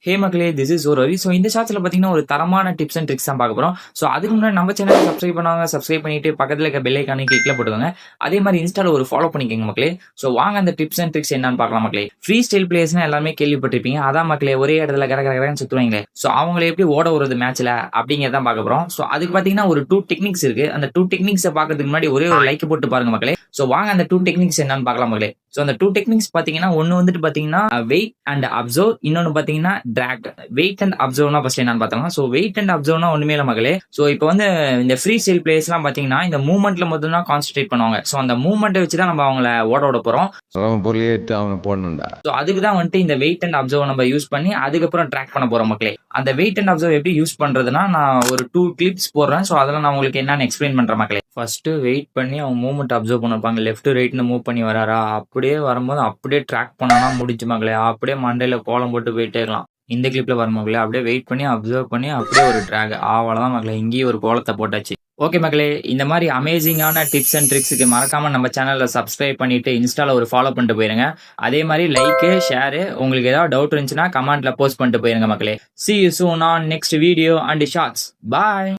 ஹே மக்களே, this is ஒரு இந்த ஷார்ட்ஸ்ல பாத்தீங்கன்னா ஒரு தரமான டிப்ஸ் அண்ட் ட்ரிக்ஸ் தான் பார்க்க போறோம். ஸோ அதுக்கு முன்னாடி நம்ம சேனலை சப்ஸ்கிரைப் பண்ணாங்க, சப்ஸ்கிரைப் பண்ணிட்டு பக்கத்துல இருக்க பெல் ஐக்கானை கிளிக்ல போட்டுக்கோங்க. அதே மாதிரி இன்ஸ்டால ஒரு ஃபாலோ பண்ணிக்கோங்க மக்களே. ஸோ வாங்க அந்த டிப்ஸ் அண்ட் ட்ரிக்ஸ் என்னன்னு பார்க்கலாம் மக்களே. ஃப்ரீ ஸ்டைல் பிளேயர்ஸ்னா எல்லாமே கேள்விப்பட்டிருப்பீங்க. அதான் மக்களே ஒரே இடத்துல கரகரன்னு சுத்துவாங்களே. ஸோ அவங்களை எப்படி ஓட வருது மேட்ச்ல அப்படிங்கிறதான் பார்க்க போறோம். ஸோ அதுக்கு பாத்தீங்கன்னா ஒரு 2 டெக்னிக்ஸ் இருக்கு. அந்த 2 டெக்னிக்ஸை பார்க்கறதுக்கு முன்னாடி ஒரே ஒரு லைக் போட்டு பாருங்க மக்களே. ஸோ வாங்க அந்த 2 டெக்னிக்ஸ் என்னன்னு பார்க்கலாம் மக்களே. ஸோ அந்த 2 டெக்னிக்ஸ் பாத்தீங்கன்னா ஒன்னு வந்துட்டு பாத்தீங்கன்னா வெயிட் அண்ட் அப்சர்வ், இன்னொன்னு பாத்தீங்கன்னா டிராக். வெயிட் அண்ட் அப்சர்வ்னா ஃபர்ஸ்ட் என்னன்னு பார்த்தோம்னா, ஸோ வெயிட் அண்ட் அப்சர்வ்னா ஒண்ணுமே இல்லை மகளே. ஸோ இப்போ வந்து இந்த ஃப்ரீ ஸ்டைல் பிளேயர்ஸ்லாம் பாத்தீங்கன்னா இந்த மூவ்மெண்ட்ல மட்டும் தான் கான்சென்ட்ரேட் பண்ணுவாங்க. ஸோ அந்த மூவ்மெண்ட்டை வச்சு தான் நம்ம அவங்கள ஓட விட போறோம். ஸோ அதுக்கு தான் வந்துட்டு இந்த வெயிட் அண்ட் அப்சர்வ் நம்ம யூஸ் பண்ணி அதுக்கப்புறம் ட்ராக் பண்ண போறோம் மக்களே. அந்த வெயிட் அண்ட் அப்சர்வ் எப்படி யூஸ் பண்றதுன்னா நான் ஒரு 2 கிளிப்ஸ் போடுறேன். ஸோ அதெல்லாம் நான் உங்களுக்கு என்னன்னு எக்ஸ்பிளைன் பண்றேன் மக்களே. ஃபர்ஸ்ட் வெயிட் பண்ணி அவங்க மூவ்மெண்ட் அப்சர்வ் பண்ணிருப்பாங்க. லெஃப்ட் ரைட்னு மூவ் பண்ணி வராரா, அப்படியே வரும்போது அப்படியே ட்ராக் பண்ணனா முடிஞ்சு மக்களே. அப்படியே மண்டையில கோலம் போட்டு போயிட்டே இருக்கலாம். இந்த கிளிப்ல வர மக்களே அப்படியே வெயிட் பண்ணி அப்சர்வ் பண்ணி அப்படியே ஒரு ட்ராக், அவ்வளவுதான் மக்களே. இங்கேயும் ஒரு கோலத்தை போட்டாச்சு. ஓகே மக்களே, இந்த மாதிரி அமேசிங்கான டிப்ஸ் அண்ட் ட்ரிக்ஸுக்கு மறக்காம நம்ம சேனல்ல சப்ஸ்கிரைப் பண்ணிட்டு இன்ஸ்டால ஒரு ஃபாலோ பண்ணிட்டு போயிருங்க. அதே மாதிரி லைக், ஷேர், உங்களுக்கு ஏதாவது டவுட் இருந்துச்சுன்னா கமெண்ட்ல போஸ்ட் பண்ணிட்டு போயிருங்க மக்களே. See you soon on next video and shots. Bye.